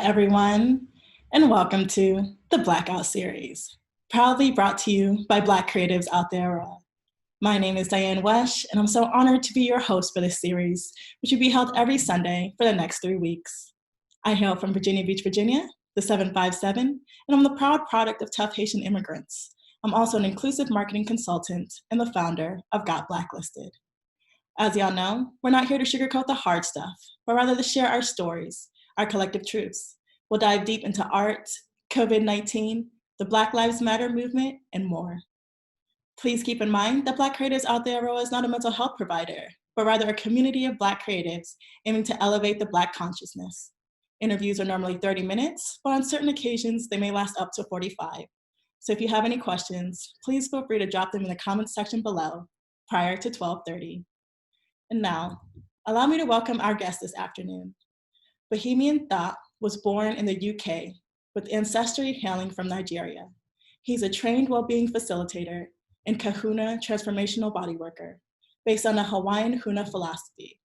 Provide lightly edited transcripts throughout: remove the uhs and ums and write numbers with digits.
everyone, and welcome to the BlackOut series, proudly brought to you by Black creatives out there. My name is Diane Wesh, and I'm so honored to be your host for this series, which will be held every Sunday for the next 3 weeks. I hail from Virginia Beach, Virginia, the 757, and I'm the proud product of tough Haitian immigrants. I'm also an inclusive marketing consultant and the founder of Got Blacklisted. As y'all know, we're not here to sugarcoat the hard stuff, but rather to share our stories, our collective truths. We'll dive deep into art, COVID-19, the Black Lives Matter movement, and more. Please keep in mind that Black Creatives Out There is not a mental health provider, but rather a community of Black creatives aiming to elevate the Black consciousness. Interviews are normally 30 minutes, but on certain occasions, they may last up to 45. So if you have any questions, please feel free to drop them in the comments section below prior to 12:30. And now, allow me to welcome our guest this afternoon. Bohemian Thought was born in the UK with ancestry hailing from Nigeria. He's a trained well-being facilitator and Ka Huna transformational body worker based on the Hawaiian Huna philosophy.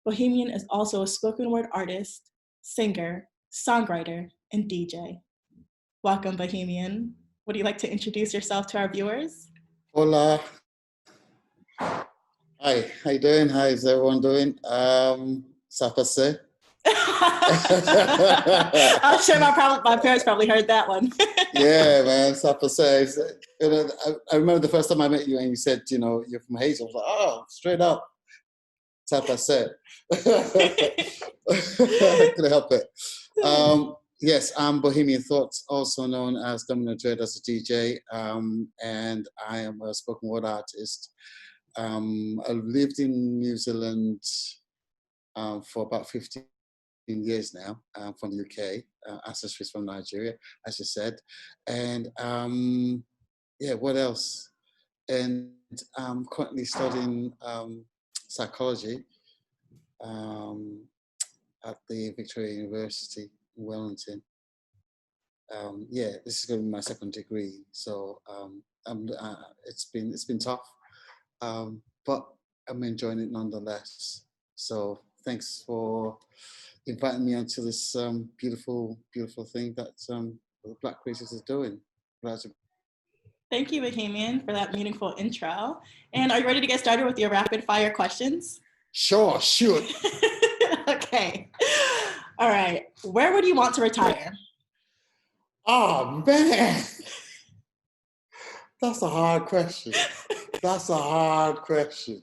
Bohemian is also a spoken word artist, singer, songwriter, and DJ. Welcome, Bohemian. Would you like to introduce yourself to our viewers? Hola. Hi, how you doing? How is everyone doing? Sapase. I'm sure my parents probably heard that one. Yeah, man, Sapase. I remember the first time I met you and you said, you're from Haiti. I was like, oh, straight up. Sapase. Couldn't help it. Yes, I'm Bohemian Thought, also known as Domino Dread as a DJ, and I am a spoken word artist. I've lived in New Zealand for about 15 years now, from the UK, ancestry from Nigeria, as you said. And yeah, what else? And I'm currently studying psychology at the Victoria University in Wellington. Yeah, this is going to be my second degree, so it's been tough. But I'm enjoying it nonetheless. So thanks for inviting me onto this beautiful, beautiful thing that the Black creatives are doing. Thank you, Bohemian, for that meaningful intro. And are you ready to get started with your rapid fire questions? Sure, shoot. Okay. All right. Where would you want to retire? Oh, man. That's a hard question. That's a hard question.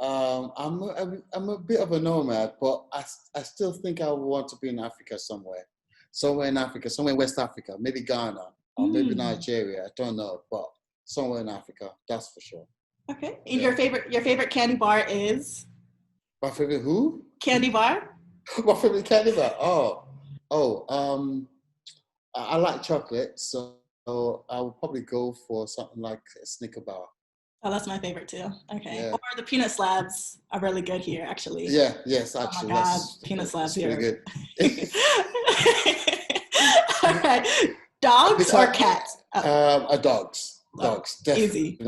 I'm a bit of a nomad, but I still think I would want to be in Africa somewhere. Somewhere in Africa, somewhere in West Africa, maybe Ghana, or maybe Nigeria, I don't know, but somewhere in Africa, that's for sure. Okay. And your favorite candy bar is? My favorite who? Candy bar? My favorite candy bar? I like chocolate, so I would probably go for something like a Snicker bar. Oh, that's my favorite too. Okay. Yeah. Or the peanut slabs are really good here, actually. Yeah, yes, actually. Oh my God, peanut slabs here. Pretty good. All right. Dogs or cats? Dogs. Definitely. Easy.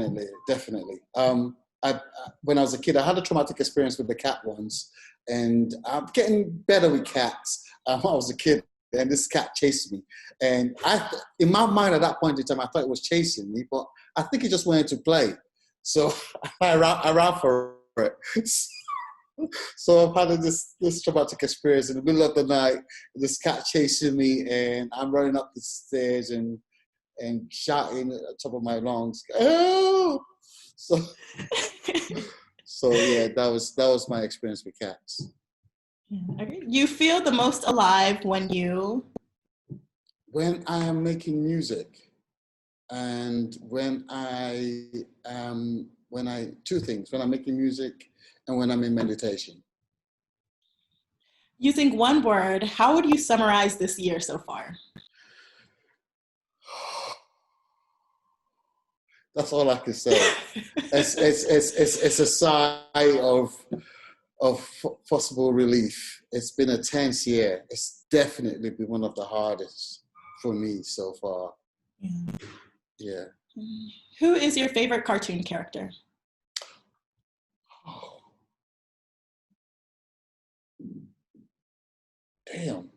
Definitely. When I was a kid, I had a traumatic experience with the cat once, and I'm getting better with cats. When I was a kid, and this cat chased me. And in my mind at that point in time, I thought it was chasing me, but I think it just wanted to play. So I ran for it. So I've had this traumatic experience in the middle of the night, this cat chasing me, and I'm running up the stairs and shouting at the top of my lungs, "Oh!" So yeah, that was my experience with cats. Okay. You feel the most alive when I am making music, and when two things: when I'm making music and when I'm in meditation. Using one word, how would you summarize this year so far? That's all I can say. It's a sigh of possible relief. It's been a tense year. It's definitely been one of the hardest for me so far. Yeah. Who is your favorite cartoon character? Damn.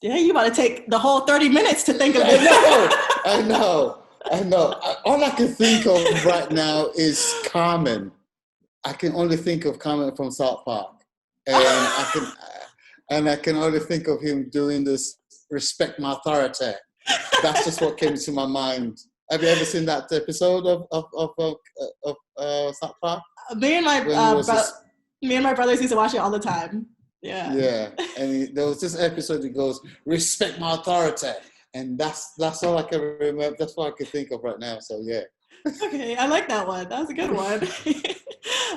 Yeah, you about to take the whole 30 minutes to think of I this. I know. All I can think of right now is Carmen. I can only think of Carmen from South Park, and I can only think of him doing this "respect my authority." That's just what came to my mind. Have you ever seen that episode of South Park? Me and my When he was me and my brothers used to watch it all the time. Yeah. yeah, and there was this episode that goes, "Respect my authority," and that's all I can remember. That's what I can think of right now. So yeah. Okay, I like that one. That was a good one.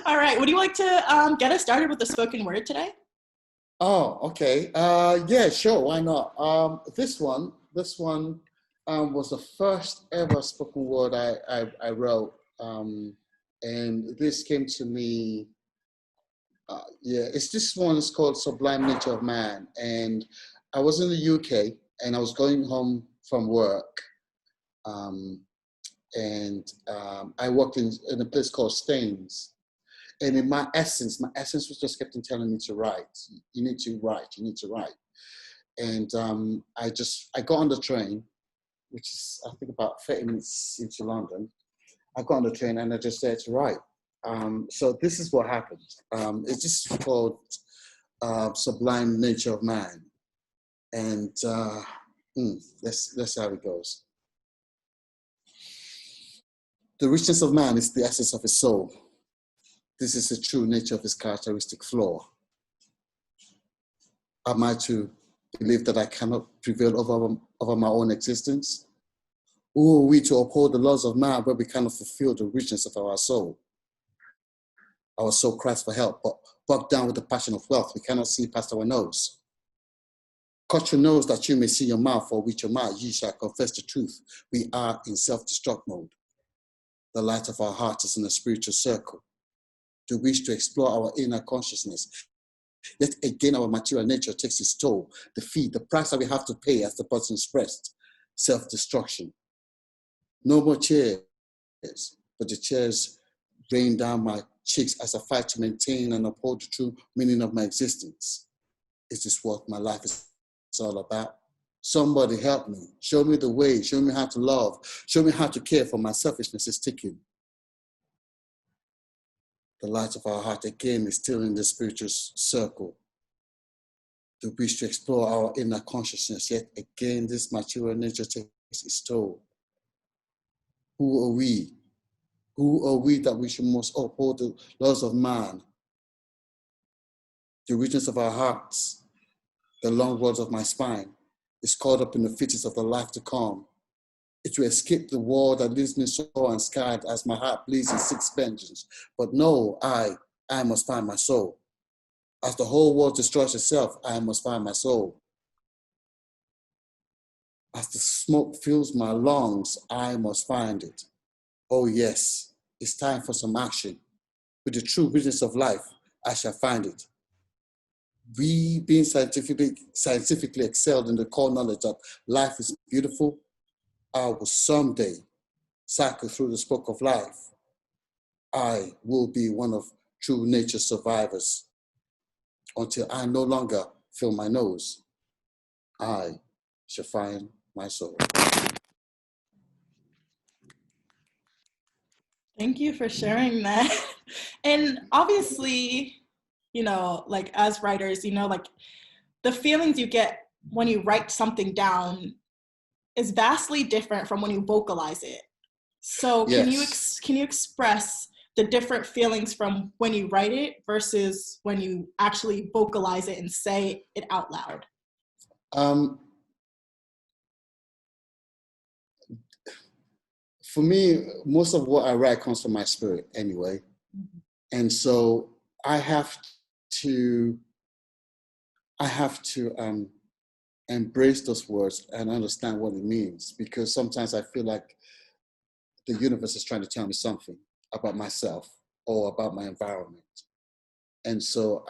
All right, would you like to get us started with the spoken word today? Oh, okay. Yeah, sure. Why not? This one was the first ever spoken word I wrote, and this came to me. This one's called "Sublime Nature of Man," and I was in the UK and I was going home from work, um, and I worked in a place called Staines. And in my essence was just kept on telling me to write. You need to write. You need to write. And I got on the train, which is I think about 30 minutes into London. I got on the train and I just started to write. So this is what happened. It's just called Sublime Nature of Man, and let's see how it goes. The richness of man is the essence of his soul. This is the true nature of his characteristic flaw. Am I to believe that I cannot prevail over my own existence? Who are we to uphold the laws of man where we cannot fulfill the richness of our soul? Our soul cries for help, but bogged down with the passion of wealth, we cannot see past our nose. Cut your nose that you may see your mouth, for with your mouth ye shall confess the truth. We are in self-destruct mode. The light of our heart is in a spiritual circle. To wish to explore our inner consciousness. Yet again, our material nature takes its toll. The fee, the price that we have to pay, as the person expressed, self-destruction. No more chairs, but the chairs rain down my cheeks as I fight to maintain and uphold the true meaning of my existence. Is this what my life is all about? Somebody help me. Show me the way. Show me how to love. Show me how to care, for my selfishness is ticking. The light of our heart again is still in the spiritual circle. The wish to explore our inner consciousness, yet again this material nature takes its toll. Who are we? Who are we that we should most uphold the laws of man? The richness of our hearts, the long roads of my spine, is caught up in the features of the life to come. It will escape the war that leaves me sore and scarred as my heart bleeds in six vengeance. But no, I must find my soul. As the whole world destroys itself, I must find my soul. As the smoke fills my lungs, I must find it. Oh yes, it's time for some action. With the true business of life, I shall find it. We, being scientifically excelled in the core knowledge that life is beautiful, I will someday cycle through the spoke of life. I will be one of true nature's survivors. Until I no longer feel my nose, I shall find my soul. Thank you for sharing that. And obviously, you know, like as writers, you know, like the feelings you get when you write something down is vastly different from when you vocalize it. So Yes. Can you express the different feelings from when you write it versus when you actually vocalize it and say it out loud? For me, most of what I write comes from my spirit anyway. Mm-hmm. And so I have to embrace those words and understand what it means, because sometimes I feel like the universe is trying to tell me something about myself or about my environment. And so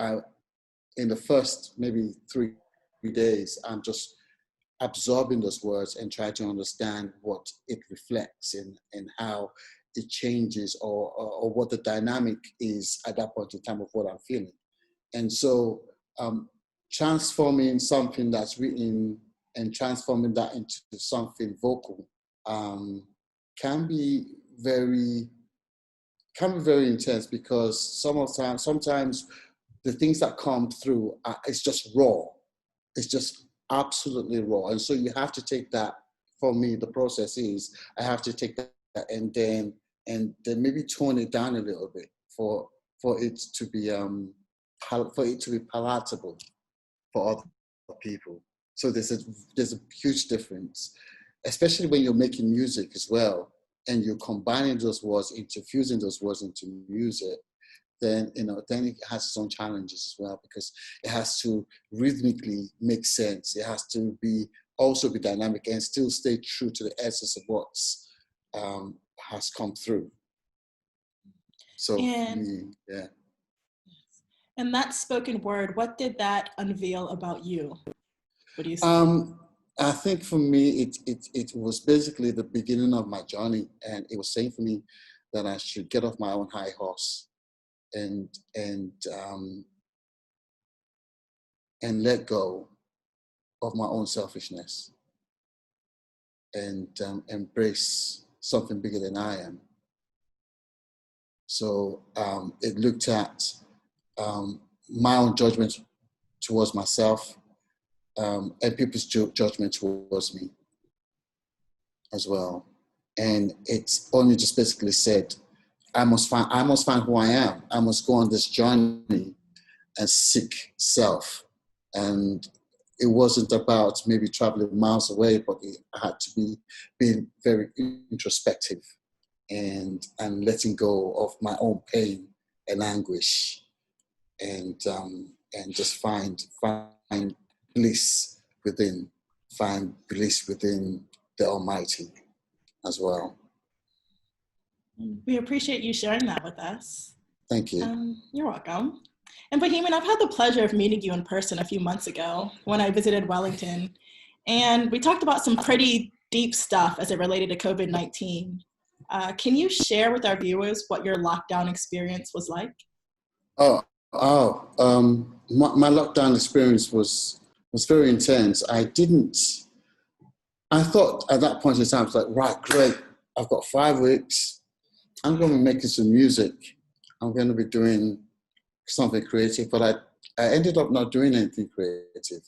in the first maybe 3 days, I'm just absorbing those words and try to understand what it reflects and how it changes or what the dynamic is at that point in time of what I'm feeling. And so transforming something that's written and transforming that into something vocal can be very intense, because sometimes the things that come through it's just raw. It's just absolutely raw, and so you have to take that. For me, the process is I have to take that and then maybe tone it down a little bit for it to be palatable for other people. So there's a huge difference, especially when you're making music as well, and you're combining those words, fusing those words into music. Then it has its own challenges as well, because it has to rhythmically make sense. It has to also be dynamic and still stay true to the essence of what's has come through. So for me, yeah. And that spoken word, what did that unveil about you? What do you say? I think for me, it was basically the beginning of my journey, and it was saying for me that I should get off my own high horse and let go of my own selfishness and embrace something bigger than I am. So it looked at my own judgment towards myself and people's judgment towards me as well. And it's only just basically said, I must find who I am. I must go on this journey and seek self. And it wasn't about maybe traveling miles away, but it had to be being very introspective and letting go of my own pain and anguish, and just find bliss within, the Almighty as well. We appreciate you sharing that with us. Thank you. You're welcome. And Bohemian, I've had the pleasure of meeting you in person a few months ago when I visited Wellington, and we talked about some pretty deep stuff as it related to COVID-19. Can you share with our viewers what your lockdown experience was like? My lockdown experience was very intense. I thought at that point in time, I was like, right, great, I've got 5 weeks. I'm going to be making some music. I'm going to be doing something creative, but I ended up not doing anything creative.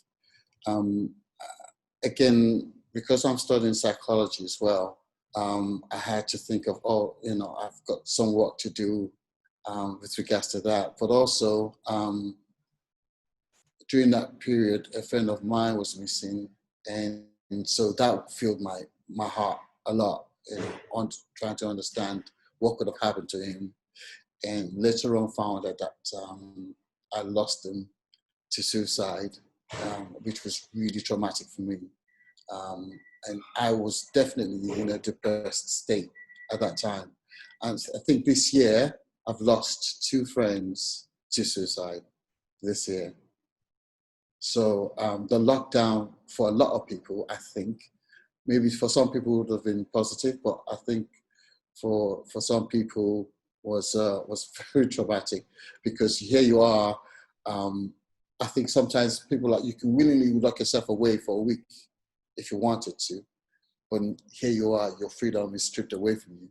Again, because I'm studying psychology as well, I had to think of, I've got some work to do with regards to that. But also, during that period, a friend of mine was missing, and so that filled my heart a lot, on trying to understand what could have happened to him. And later on found that I lost him to suicide, which was really traumatic for me. And I was definitely in a depressed state at that time. And I think this year, I've lost 2 friends to suicide this year. So the lockdown for a lot of people, I think, maybe for some people would have been positive, but I think for some people was very traumatic, because here you are. I think sometimes people you can willingly lock yourself away for a week if you wanted to, but here you are, your freedom is stripped away from you,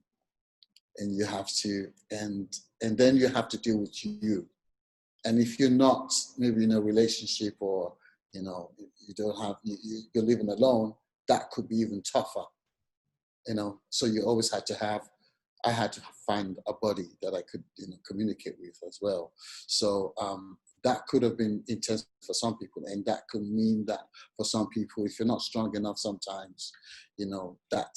and you have to, and then you have to deal with you. And if you're not maybe in a relationship, or you don't have, you're living alone, that could be even tougher. So you always had to have. I had to find a body that I could communicate with as well. So that could have been intense for some people, and that could mean that for some people, if you're not strong enough, sometimes that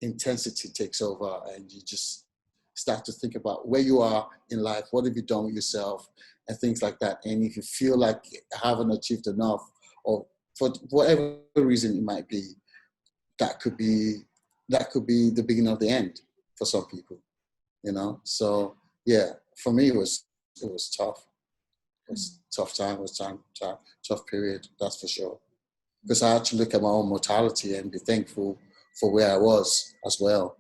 intensity takes over, and you just start to think about where you are in life, what have you done with yourself, and things like that. And if you feel like you haven't achieved enough, or for whatever reason it might be, that could be the beginning of the end for some people, So yeah, for me it was tough. It was a tough time. It was tough period. That's for sure. Because I had to look at my own mortality and be thankful for where I was as well.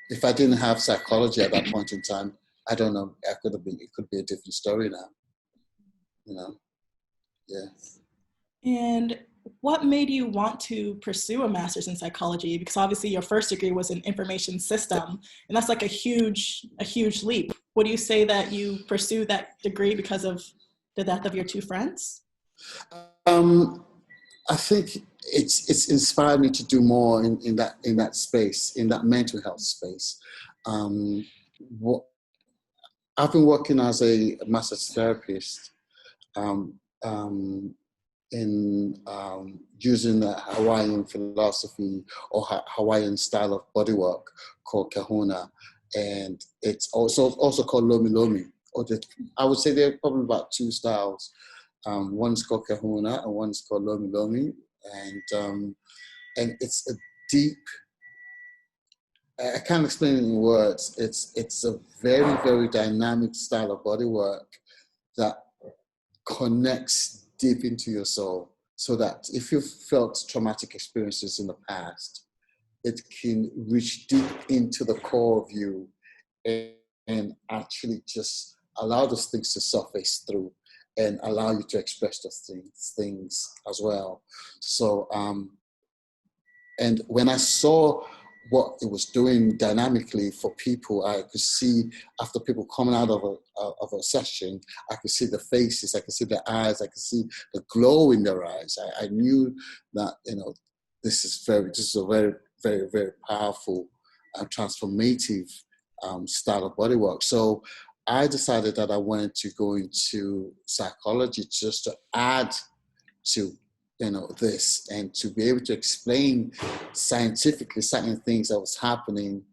If I didn't have psychology at that point in time, I don't know. It could be a different story now. Yeah. And what made you want to pursue a master's in psychology? Because obviously your first degree was in information system, and that's like a huge leap. Would you say that you pursued that degree because of the death of your two friends? I think it's inspired me to do more in that space, in that mental health space. What, I've been working as a massage therapist um, um, in using the Hawaiian philosophy or Hawaiian style of bodywork called Ka Huna, and it's also called Lomi Lomi. I would say there are probably about two styles. One's called Ka Huna and one's called Lomi Lomi, and it's a deep. I can't explain it in words. It's a very, very dynamic style of bodywork that connects deep into your soul, so that if you've felt traumatic experiences in the past, it can reach deep into the core of you and actually just allow those things to surface through and allow you to express those things as well. So, and when I saw what it was doing dynamically for people, I could see after people coming out of a session, I could see the faces, I could see the eyes, I could see the glow in their eyes. I knew that, this is a very, very, very powerful and transformative style of bodywork. So I decided that I wanted to go into psychology just to add to this, and to be able to explain scientifically certain things that was happening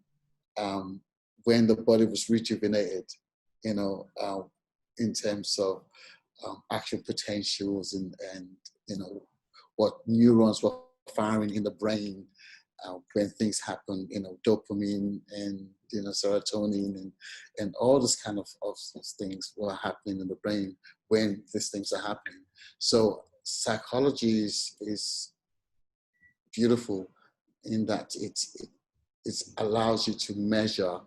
when the body was rejuvenated, in terms of action potentials and what neurons were firing in the brain when things happen, dopamine and serotonin and all this kind of things were happening in the brain when these things are happening. So psychology is beautiful in that it allows you to measure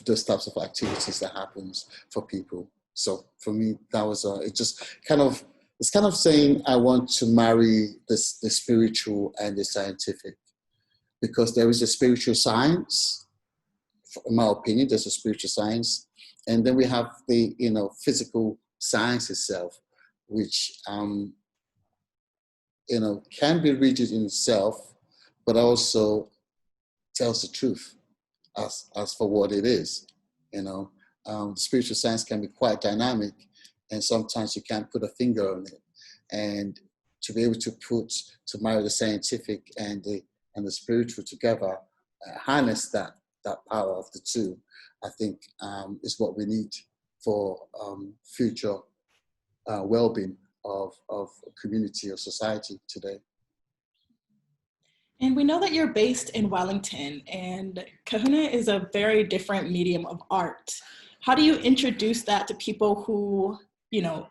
those types of activities that happens for people. So for me, that was it's kind of saying I want to marry the spiritual and the scientific, because there is a spiritual science. In my opinion, there's a spiritual science, and then we have the physical science itself, which can be rigid in itself, but also tells the truth as for what it is. Spiritual science can be quite dynamic, and sometimes you can't put a finger on it. And to be able to marry the scientific and the spiritual together, harness that power of the two, I think is what we need for future well-being of community or society today. And we know that you're based in Wellington, and Ka Huna is a very different medium of art. How do you introduce that to people who,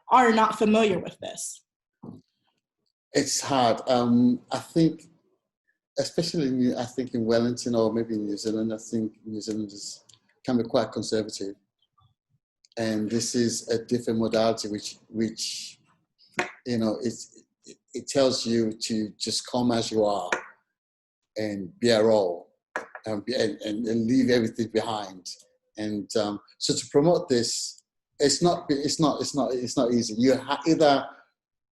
are not familiar with this? It's hard. I think, especially in Wellington or maybe in New Zealand, I think New Zealanders can be quite conservative. And this is a different modality, which it tells you to just come as you are and be a role and leave everything behind. And so to promote this, it's not easy. You either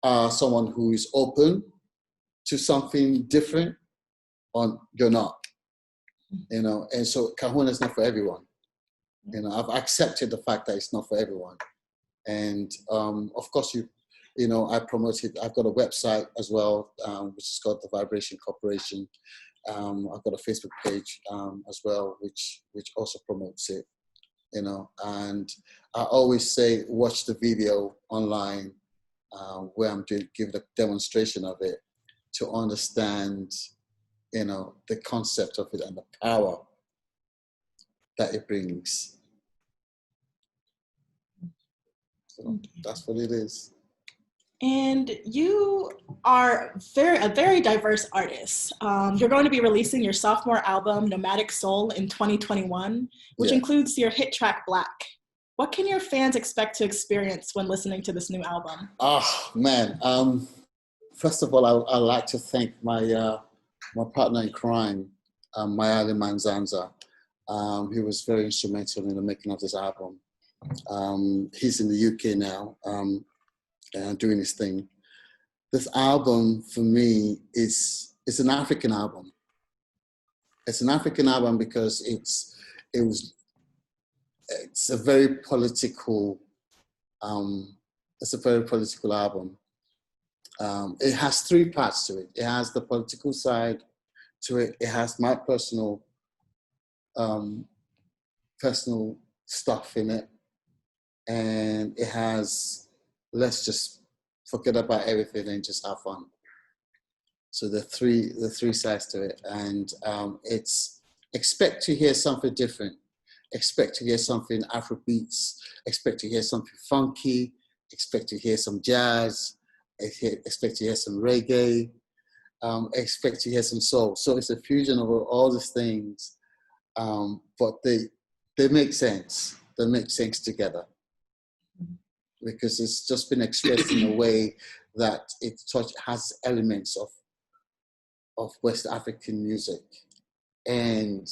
are someone who is open to something different, or you're not. And so Ka Huna is not for everyone. I've accepted the fact that it's not for everyone. And of course, I promote it. I've got a website as well, which is called The Vibration Corporation. I've got a Facebook page as well, which also promotes it. And I always say, watch the video online where I'm giving a demonstration of it to understand, the concept of it and the power that it brings. So that's what it is. And you are a very diverse artist. You're going to be releasing your sophomore album, Nomadic Soul, in 2021, which includes your hit track, Black. What can your fans expect to experience when listening to this new album? Oh, man. First of all, I'd like to thank my partner in crime, Mayali Manzanza. He was very instrumental in the making of this album. He's in the UK now, doing his thing. This album, for me, is an African album. It's an African album because it's a very political. It's a very political album. It has three parts to it. It has the political side to it. It has my personal stuff in it, and it has let's just forget about everything and just have fun. So the three sides to it, and it's expect to hear something different. Expect to hear something Afrobeats. Expect to hear something funky. Expect to hear some jazz. Expect to hear some reggae. Expect to hear some soul. So it's a fusion of all these things, but they make sense. They make sense together because it's just been expressed in a way that it has elements of West African music and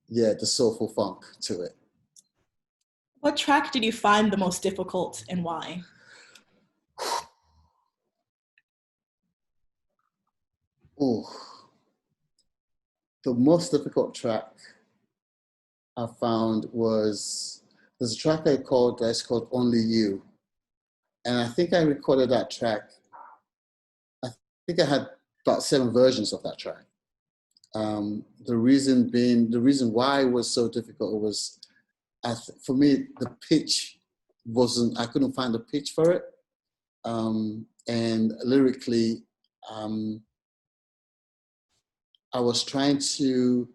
the soulful funk to it. What track did you find the most difficult and why? Oh, the most difficult track I found was, there's a track that's called Only You. And I think I recorded that track. I think I had about 7 versions of that track. The reason why it was so difficult was, for me, the pitch I couldn't find the pitch for it. And lyrically, I was trying to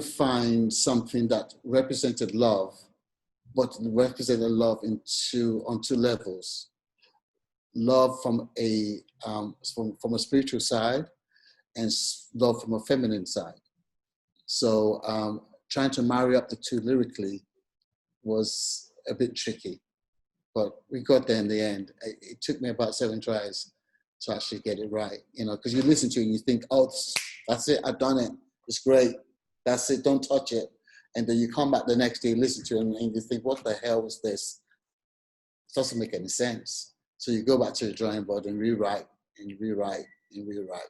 find something that represented love, but represented love on two levels. Love from a spiritual side, and love from a feminine side. So trying to marry up the two lyrically was a bit tricky, but we got there in the end. It took me about 7 tries to actually get it right, because you listen to it and you think, oh, that's it, I've done it, it's great, that's it, don't touch it. And then you come back the next day, listen to it, and you think, what the hell was this? It doesn't make any sense. So you go back to the drawing board and rewrite and rewrite and rewrite.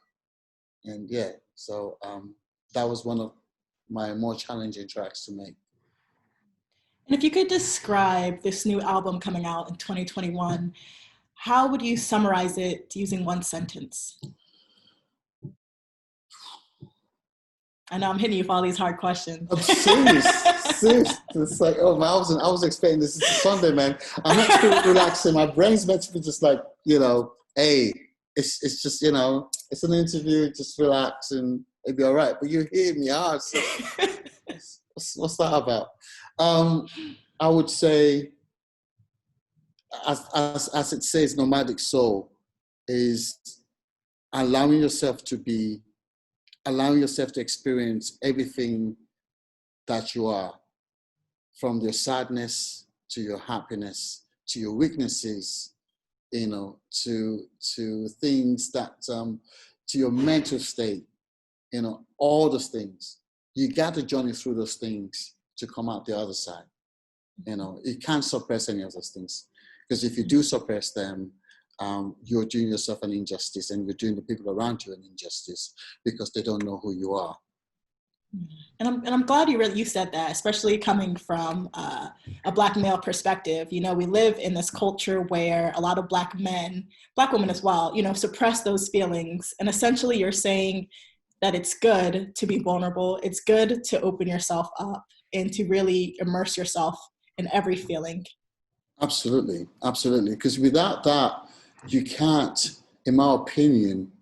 And so that was one of my more challenging tracks to make. And if you could describe this new album coming out in 2021, how would you summarize it using one sentence? I know I'm hitting you with all these hard questions. I'm serious. It's like, oh man, I was expecting this. It's Sunday, man. I'm meant to be relaxing. My brain's meant to be just like, hey, it's just, it's an interview. Just relax and it'll be all right. But you hear me hard. So what's that about? I would say, as it says, Nomadic Soul is allowing yourself to experience everything that you are, from your sadness to your happiness, to your weaknesses, to things that, to your mental state, all those things. You got to journey through those things to come out the other side. You can't suppress any of those things, because if you do suppress them, you're doing yourself an injustice, and you're doing the people around you an injustice, because they don't know who you are. And I'm glad you said that, especially coming from a Black male perspective. We live in this culture where a lot of Black men, Black women as well, suppress those feelings. And essentially you're saying that it's good to be vulnerable. It's good to open yourself up and to really immerse yourself in every feeling. Absolutely. Because without that, you can't, in my opinion,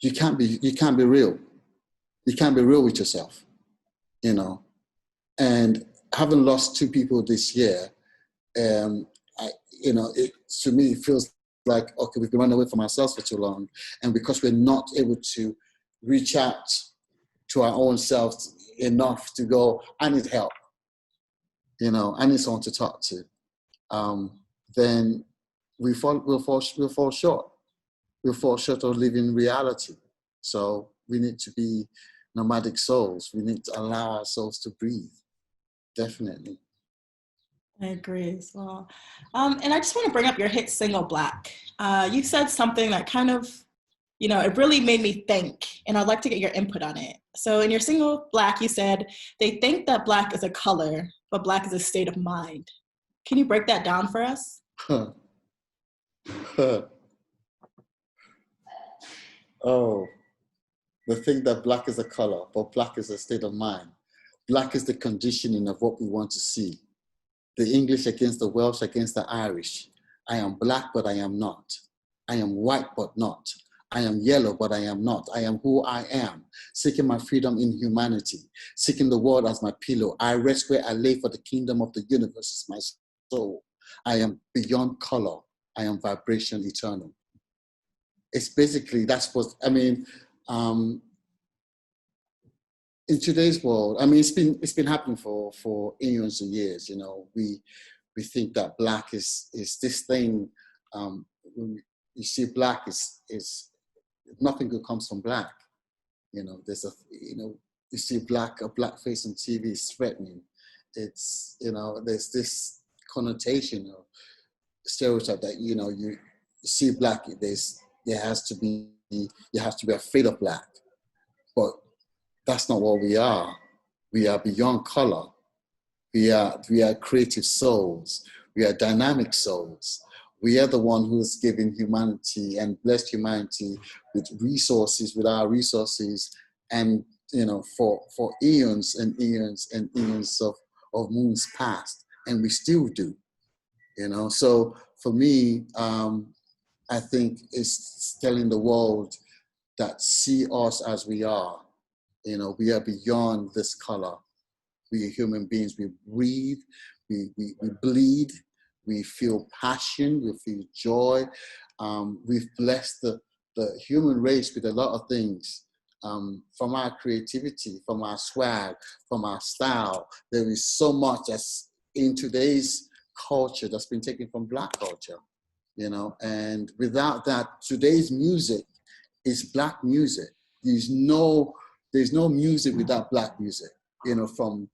you can't be real. You can't be real with yourself, And having lost 2 people this year, to me, it feels like, okay, we've been running away from ourselves for too long. And because we're not able to reach out to our own selves enough to go, I need help, you know, I need someone to talk to, then we'll fall short. We'll fall short of living reality. So we need to be nomadic souls. We need to allow ourselves to breathe. Definitely. I agree as well. And I just want to bring up your hit single, Black. You said something that kind of, you know, it really made me think, and I'd like to get your input on it. So in your single, Black, you said, they think that Black is a color, but Black is a state of mind. Can you break that down for us? Oh, the thing that Black is a color, but Black is a state of mind. Black is the conditioning of what we want to see. The English against the Welsh against the Irish. I am Black, but I am not. I am white, but not. I am yellow, but I am not. I am who I am, seeking my freedom in humanity, seeking the world as my pillow. I rest where I lay, for the kingdom of the universe is my soul. I am beyond color. I am vibration eternal. It's basically, that's what, I mean, in today's world, I mean, it's been happening for eons of years. You know, we think that Black is this thing. When you see Black is nothing good comes from Black. You know, you see a black face on TV is threatening. It's, you know, there's this connotation of stereotype that, you know, you see Black, you have to be afraid of Black, but that's not what we are. We are beyond color. We are creative souls. We are dynamic souls. We are the one who's given humanity and blessed humanity with resources, with our resources, and, you know, for eons and eons and eons of moons past, and we still do. You know, so for me, I think it's telling the world that see us as we are. You know, we are beyond this color. We are human beings. We breathe, we bleed, we feel passion, we feel joy. We've blessed the human race with a lot of things. From our creativity, from our swag, from our style. There is so much that's in today's culture that's been taken from Black culture, you know, and without that, today's music is Black music. There's no music without Black music. You know, from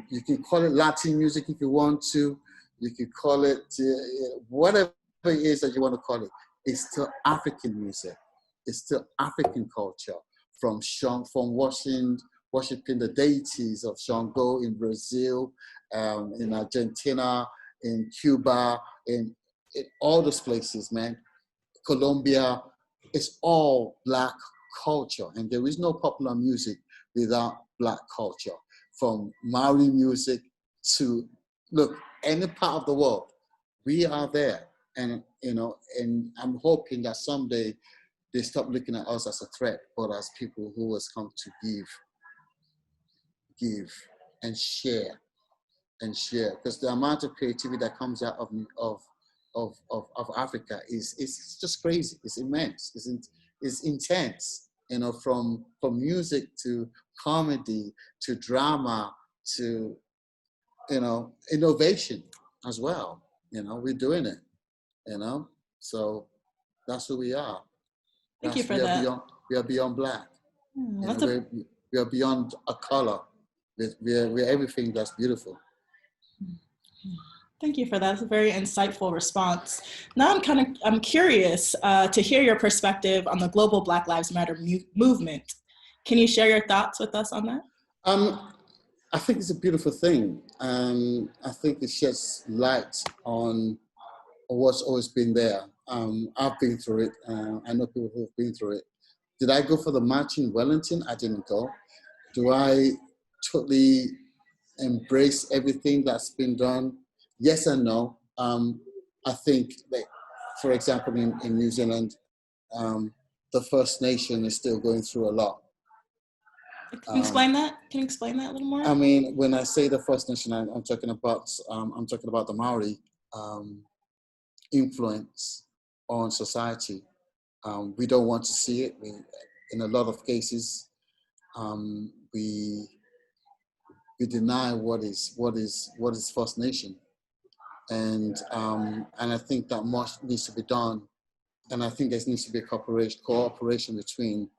you can call it Latin music if you want to. You can call it whatever it is that you want to call it. It's still African music. It's still African culture. From worshiping the deities of Shango in Brazil, in Argentina, in Cuba, in all those places, man. Colombia, it's all Black culture, and there is no popular music without Black culture. From Maori music to, look, any part of the world, we are there. And, you know, and I'm hoping that someday they stop looking at us as a threat, but as people who has come to give and share. Because the amount of creativity that comes out of Africa is just crazy. It's immense. It's intense. You know, from music to comedy to drama to, you know, innovation as well. You know, we're doing it. You know, so that's who we are. Thank you for that. We are beyond Black. We are beyond a color. We're everything that's beautiful. Thank you for that. That's a very insightful response. Now I'm curious to hear your perspective on the global Black Lives Matter movement. Can you share your thoughts with us on that? I think it's a beautiful thing. I think it sheds light on what's always been there. I've been through it. I know people who've been through it. Did I go for the march in Wellington? I didn't go. Do I totally embrace everything that's been done? Yes and no. I think that, for example, in New Zealand, the First Nation is still going through a lot. Can you explain that? Can you explain that a little more? I mean, when I say the First Nation, I'm talking about the Maori influence on society. We don't want to see it. In a lot of cases, we deny what is First Nation, and I think that much needs to be done, and I think there needs to be a cooperation between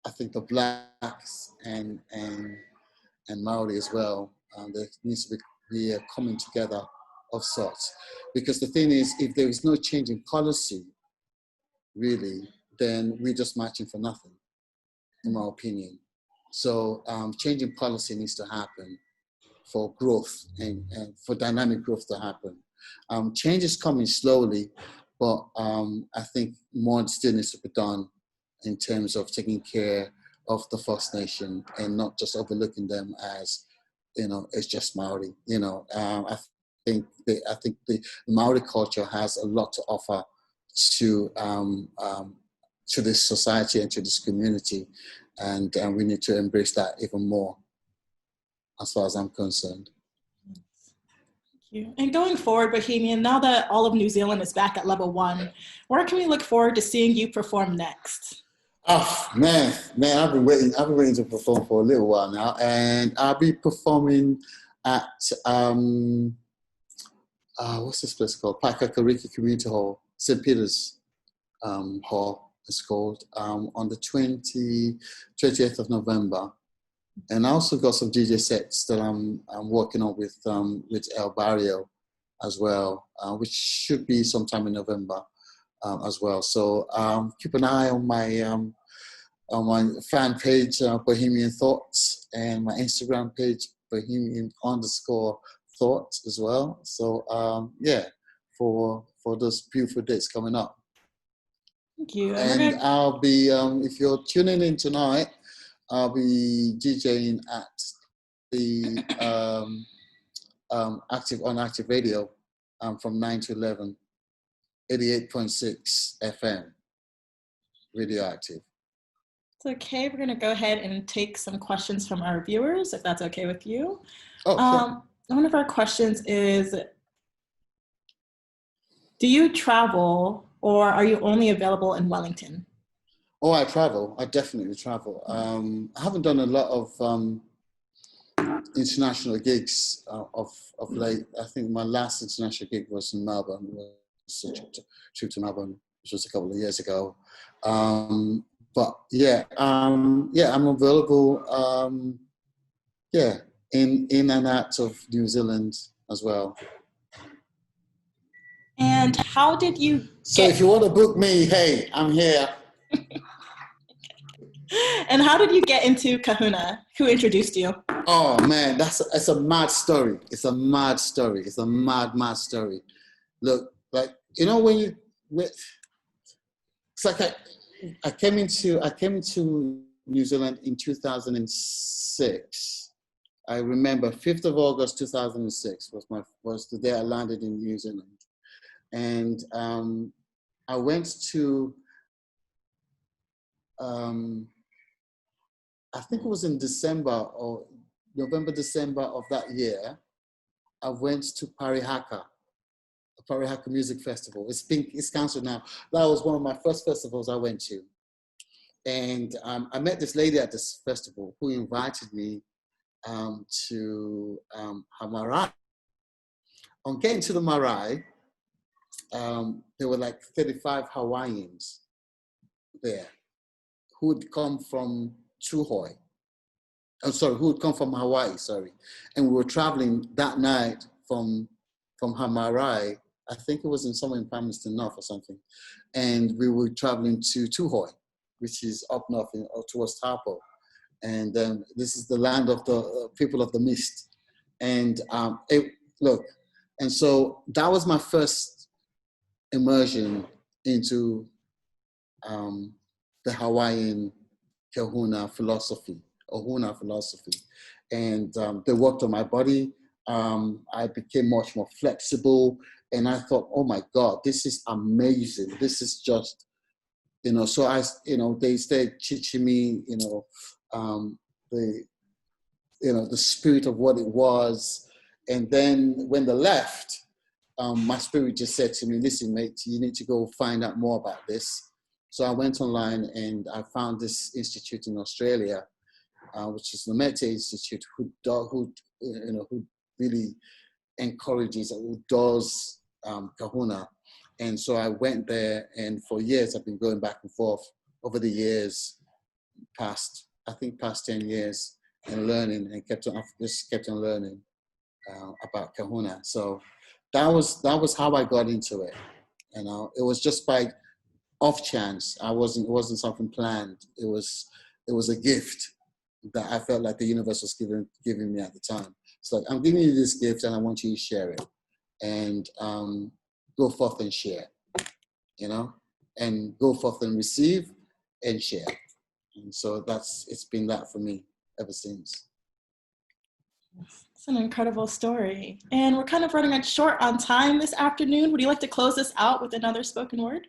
I think the blacks and Maori as well. There needs to be a coming together of sorts, because the thing is, if there is no change in policy, really, then we're just marching for nothing, in my opinion. So change in policy needs to happen for growth and for dynamic growth to happen. Change is coming slowly, but I think more still needs to be done in terms of taking care of the First Nation and not just overlooking them as, it's just Maori. I think the Maori culture has a lot to offer to this society and to this community, and we need to embrace that even more, as far as I'm concerned. Thank you. And going forward, Bohemian, now that all of New Zealand is back at level 1, where can we look forward to seeing you perform next? Oh man, I've been waiting to perform for a little while now, and I'll be performing at what's this place called? Paikakariki Community Hall, St. Peter's Hall, it's called, on the 20th of November. And I also got some DJ sets that I'm working on with El Barrio as well, which should be sometime in November as well. So keep an eye on my fan page, Bohemian Thoughts, and my Instagram page, Bohemian_Thought as well. So yeah, for those beautiful dates coming up. Thank you. And I'll be, if you're tuning in tonight, I'll be DJing at the Active Radio from 9 to 11, 88.6 FM, Radioactive. It's okay. We're going to go ahead and take some questions from our viewers, if that's okay with you. Oh, sure. One of our questions is, do you travel, or are you only available in Wellington? Oh, I travel. I definitely travel. I haven't done a lot of international gigs of late. I think my last international gig was in Melbourne. It was a trip to Melbourne, which was a couple of years ago. But yeah, I'm available. In and out of New Zealand as well. And how did you? So if you want to book me, hey, I'm here. And how did you get into Ka Huna? Who introduced you? Oh man, it's a mad story. It's a mad story. It's a mad story. Look, like, when it's like I came into New Zealand in 2006. I remember 5th of August 2006 was the day I landed in New Zealand, and I went to. I think it was in December or November, December of that year. I went to Parihaka Music Festival. It's cancelled now. That was one of my first festivals I went to. And I met this lady at this festival who invited me to her marae. On getting to the marae, there were like 35 Hawaiians there who would come from who would come from Hawaii, and we were traveling that night from Hamarai. I think it was somewhere in Palmerston North or something, and we were traveling to Tuhoi, which is up north towards Taupo, and this is the land of the people of the mist, and and so that was my first immersion into the Hawaiian Ka Huna philosophy, or Huna philosophy. And they worked on my body. I became much more flexible. And I thought, oh my God, this is amazing. This is just, so they started teaching me, the spirit of what it was. And then when they left, my spirit just said to me, listen, mate, you need to go find out more about this. So I went online and I found this institute in Australia, which is the Mete Institute, who really encourages, who does Ka Huna. And so I went there, and for years I've been going back and forth over the years, past 10 years, and learning, and kept on learning about Ka Huna. So that was how I got into it. You know, it was just by off chance. It wasn't something planned. It was a gift that I felt like the universe was giving me at the time. It's like, I'm giving you this gift and I want you to share it, and go forth and share, you know, and go forth and receive and share. And so it's been that for me ever since. It's an incredible story. And we're kind of running short on time this afternoon. Would you like to close this out with another spoken word?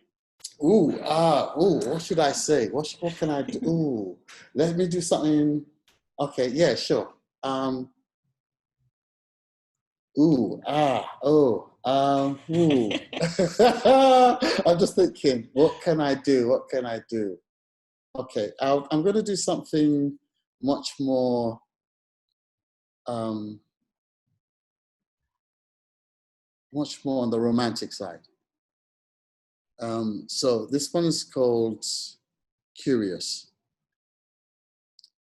What should I say? What can I do? Ooh, let me do something. Okay, yeah, sure. I'm just thinking, what can I do? Okay, I'm going to do something much more on the romantic side. So this one is called Curious.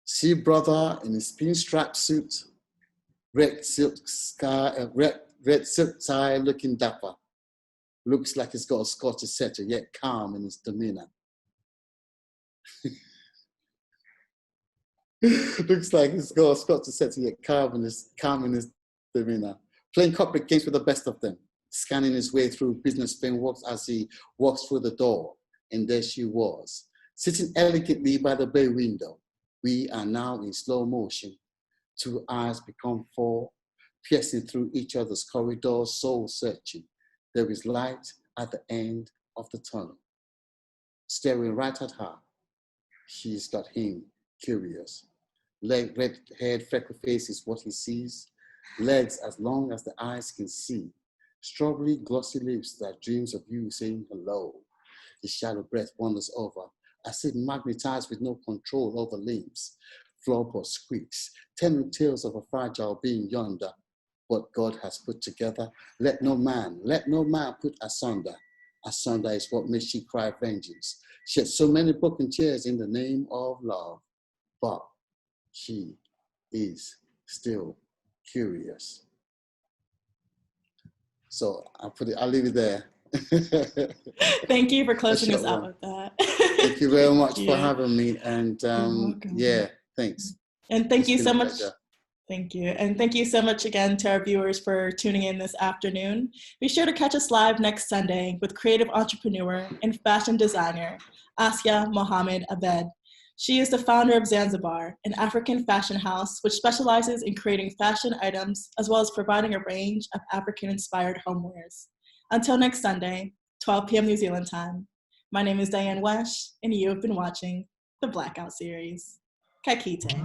See brother in his pinstripe suit, red silk tie, looking dapper. Looks like he's got a Scottish setter, yet calm in his demeanor. Looks like he's got a Scottish setter, yet calm in his demeanor. Playing corporate games with the best of them. Scanning his way through business pen walks as he walks through the door. And there she was, sitting elegantly by the bay window. We are now in slow motion. 2 eyes become 4, piercing through each other's corridors, soul searching. There is light at the end of the tunnel. Staring right at her, she's got him curious. Red-haired freckle face is what he sees. Legs as long as the eyes can see. Strawberry glossy lips that dreams of you saying hello. His shallow breath wanders over. I sit magnetized with no control over limbs. Floorboard squeaks, telling tales of a fragile being yonder. What God has put together, let no man put asunder. Asunder is what makes she cry vengeance. Shed so many broken tears in the name of love. But she is still curious. So I'll leave it there. Thank you for closing us out with that. Thank you very much for having me. And thanks. And thank you so much. Thank you. And thank you so much again to our viewers for tuning in this afternoon. Be sure to catch us live next Sunday with creative entrepreneur and fashion designer, Asya Mohammed Abed. She is the founder of Zanzibar, an African fashion house which specializes in creating fashion items as well as providing a range of African-inspired homewares. Until next Sunday, 12 p.m. New Zealand time, my name is Diane Wesh, and you have been watching the BlackOut series. Ka Kite.